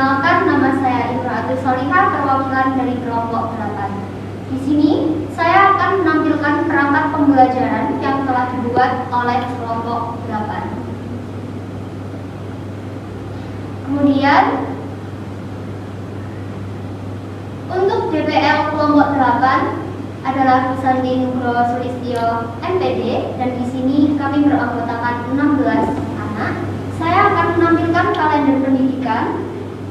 Perkenalkan, nama saya Imratul Solihah, perwakilan dari kelompok 8. Di sini saya akan menampilkan perangkat pembelajaran yang telah dibuat oleh kelompok 8. Kemudian untuk DPL kelompok 8 adalah Susanti Nugroho Sulistyo MPD, dan di sini kami beranggotakan 16 anak. Saya akan menampilkan kalender pendidikan.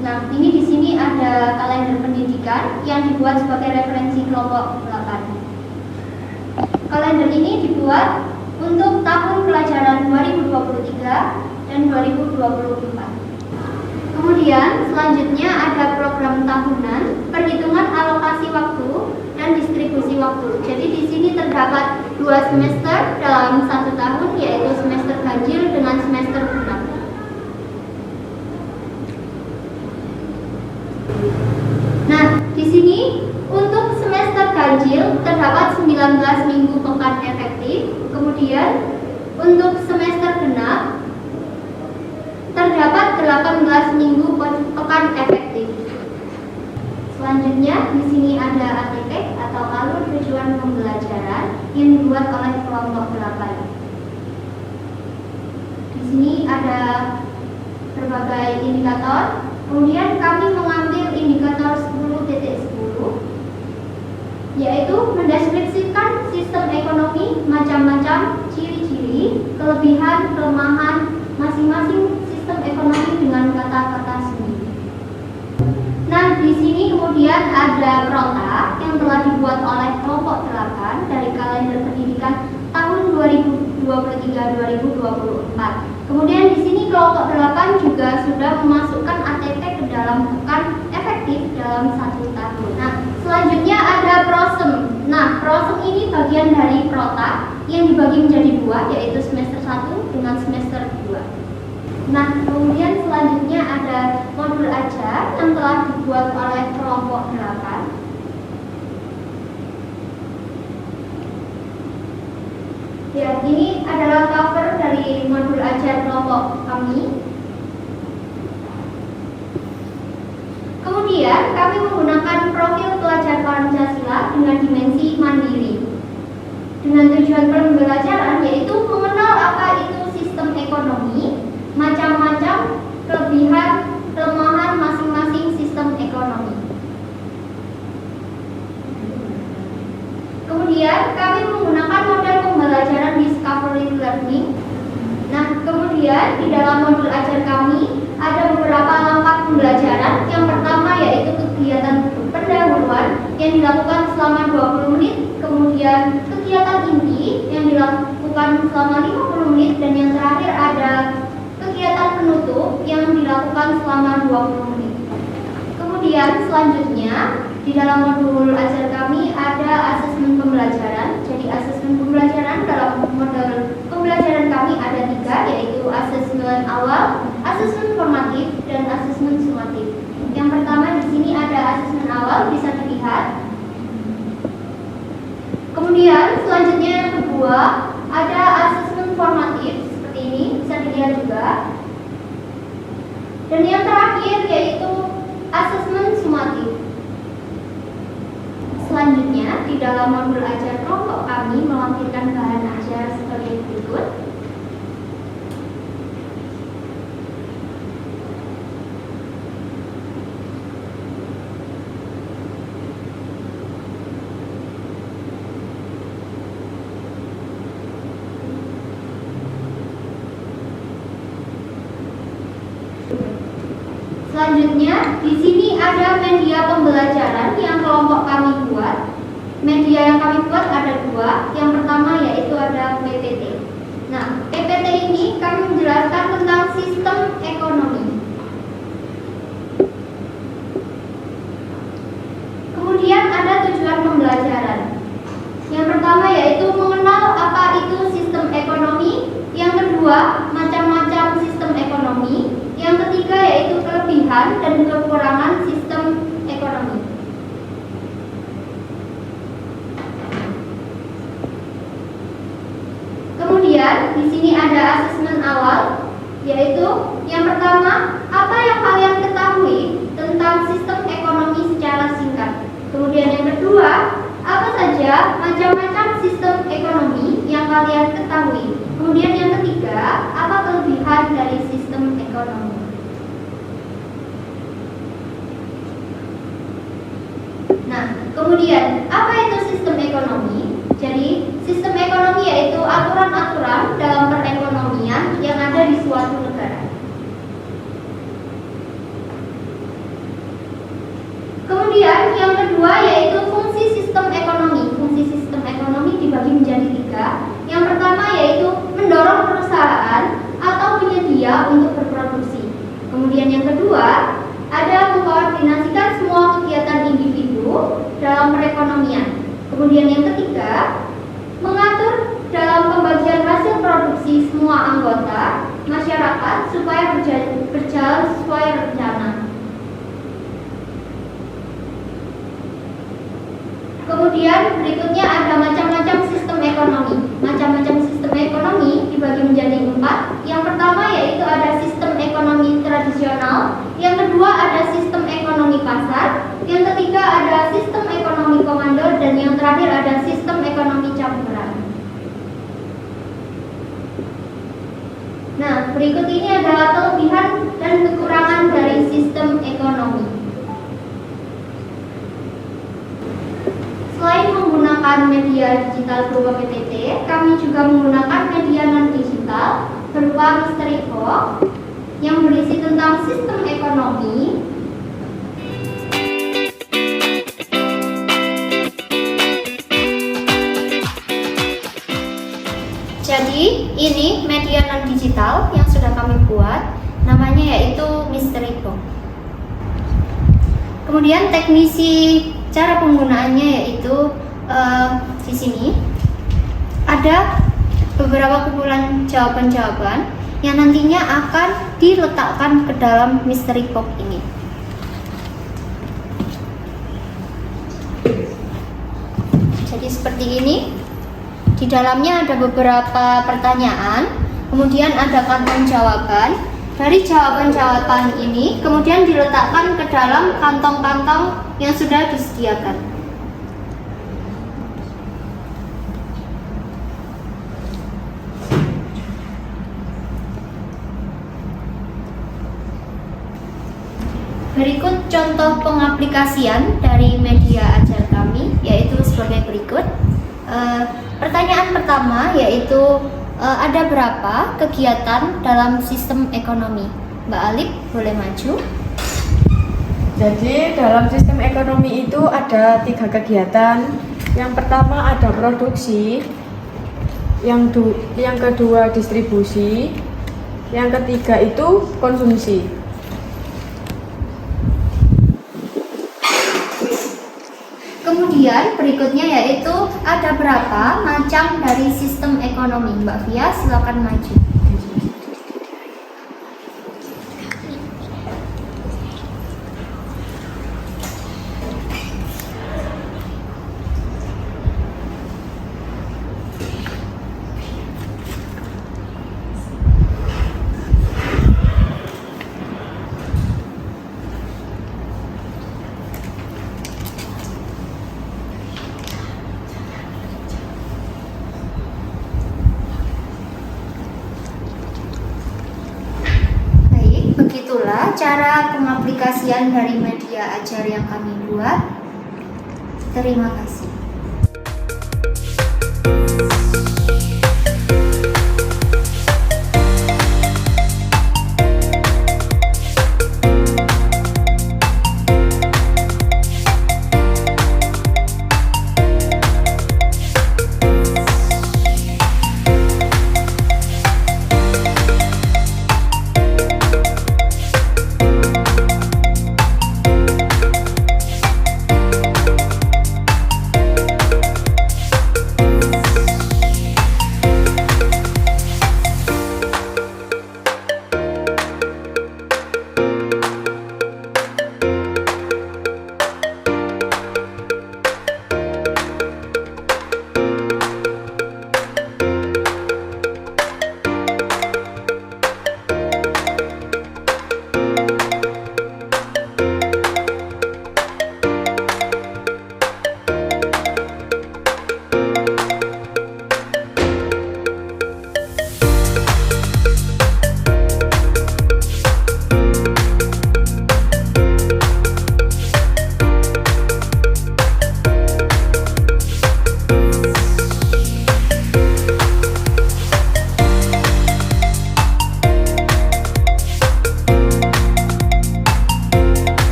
Nah, ini di sini ada kalender pendidikan yang dibuat sebagai referensi kelompok 8. Kalender ini dibuat untuk tahun pelajaran 2023 dan 2024. Kemudian selanjutnya ada program tahunan, perhitungan alokasi waktu dan distribusi waktu. Jadi di sini terdapat 2 semester dalam 1 tahun, yaitu semester ganjil dengan semester genap. Nah, di sini untuk semester ganjil terdapat 19 minggu pekan efektif. Kemudian untuk semester genap terdapat 18 minggu pekan efektif. Selanjutnya di sini ada ATP atau alur tujuan pembelajaran yang dibuat oleh kelompok 8. Di sini ada berbagai indikator. Kemudian kami mengambil indikator 10.10, yaitu mendeskripsikan sistem ekonomi, macam-macam ciri-ciri, kelebihan, kelemahan masing-masing sistem ekonomi dengan kata-kata sendiri. Nah, di sini kemudian ada prota yang telah dibuat oleh kelompok 8 dari kalender pendidikan tahun 2023-2024. Kemudian di sini kelompok 8 juga sudah memasukkan ATP ke dalam pekan efektif dalam 1 tahun. Nah, selanjutnya ada prosem. Nah, prosem ini bagian dari prota yang dibagi menjadi 2, yaitu semester 1 dengan semester 2. Nah, kemudian selanjutnya ada modul ajar yang telah dibuat oleh kelompok 8. Ya, ini adalah cover dari modul ajar kelompok kami. Kemudian kami menggunakan profil pelajar Pancasila dengan dimensi mandiri, dengan tujuan pembelajaran yaitu mengenal apa itu sistem ekonomi, macam-macam kelebihan, kelemahan masing-masing sistem ekonomi. Kemudian kami menggunakan model pembelajaran discovery learning. Nah, kemudian di dalam modul ajar kami ada beberapa langkah pembelajaran. Yang pertama yaitu kegiatan pendahuluan yang dilakukan selama 20 menit, kemudian kegiatan inti yang dilakukan selama 50 menit, dan yang terakhir ada kegiatan penutup yang dilakukan selama 20 menit. Kemudian selanjutnya di dalam modul ajar kami ada asesmen pembelajaran. Jadi asesmen pembelajaran dalam model pembelajaran kami ada 3, yaitu asesmen awal, asesmen formatif, dan asesmen sumatif. Yang pertama di sini ada asesmen awal, bisa dilihat. Kemudian selanjutnya yang kedua ada asesmen formatif, seperti ini, bisa dilihat juga. Dan yang terakhir yaitu asesmen sumatif. Selanjutnya, di dalam modul ajar kelompok kami melampirkan bahan ajar sebagai berikut. Selanjutnya, di sini ada media pembelajaran yang kelompok kami buat. Media yang kami buat ada 2. Yang pertama yaitu ada PPT. Nah, PPT ini kami menjelaskan tentang sistem ekonomi. Kemudian ada tujuan pembelajaran. Yang pertama yaitu mengenal apa itu sistem ekonomi. Yang kedua, macam-macam sistem ekonomi. Yang ketiga yaitu kelebihan dan kekurangan sistem ekonomi. Kemudian di sini ada asesmen awal, yaitu yang pertama, apa yang kalian ketahui tentang sistem ekonomi secara singkat. Kemudian yang kedua, apa saja macam-macam sistem ekonomi yang kalian ketahui. Kemudian yang ketiga, apa kelebihan dari sistem ekonomi. Nah, kemudian apa itu sistem ekonomi? Jadi, sistem ekonomi yaitu aturan-aturan dalam perekonomian yang ada di suatu negara. Kemudian yang kedua yaitu fungsi sistem ekonomi. Fungsi sistem ekonomi dibagi menjadi tiga. Yang pertama yaitu mendorong perusahaan atau penyedia untuk berproduksi. Kemudian yang kedua ada mengkoordinasikan semua kegiatan individu dalam perekonomian. Kemudian yang ketiga mengatur dalam pembagian hasil produksi semua anggota masyarakat supaya berjalan sesuai rencana. Kemudian berikutnya ada macam-macam sistem ekonomi. Macam-macam sistem ekonomi dibagi menjadi 4. Yang pertama yaitu ada sistem ekonomi tradisional. Yang kedua ada sistem ekonomi pasar. Yang ketiga ada sistem ekonomi komando. Dan yang terakhir ada sistem ekonomi campuran. Nah, berikut ini adalah kelebihan dan kekurangan dari sistem ekonomi. Selain menggunakan media digital berupa PPT, kami juga menggunakan media non-digital berupa mystery box yang berisi tentang sistem ekonomi. Jadi, ini media non-digital yang sudah kami buat, namanya yaitu mystery box. Kemudian cara penggunaannya yaitu di sini ada beberapa kumpulan jawaban-jawaban yang nantinya akan diletakkan ke dalam mystery box ini. Jadi seperti ini. Di dalamnya ada beberapa pertanyaan, kemudian ada kantong jawaban. Dari jawaban-jawaban ini kemudian diletakkan ke dalam kantong-kantong yang sudah disediakan. Berikut contoh pengaplikasian dari media ajar kami, yaitu sebagai berikut. Pertanyaan pertama yaitu ada berapa kegiatan dalam sistem ekonomi? Mbak Alif, boleh maju. Jadi dalam sistem ekonomi itu ada 3 kegiatan. Yang pertama ada produksi, yang kedua distribusi, yang ketiga itu konsumsi. Kemudian berikutnya yaitu ada berapa macam dari sistem ekonomi. Mbak Fia, silakan maju. Begitulah cara pengaplikasian dari media ajar yang kami buat. Terima kasih.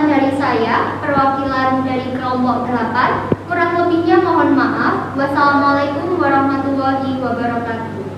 sekian dari saya, perwakilan dari kelompok 8. Kurang lebihnya mohon maaf. Wassalamualaikum warahmatullahi wabarakatuh.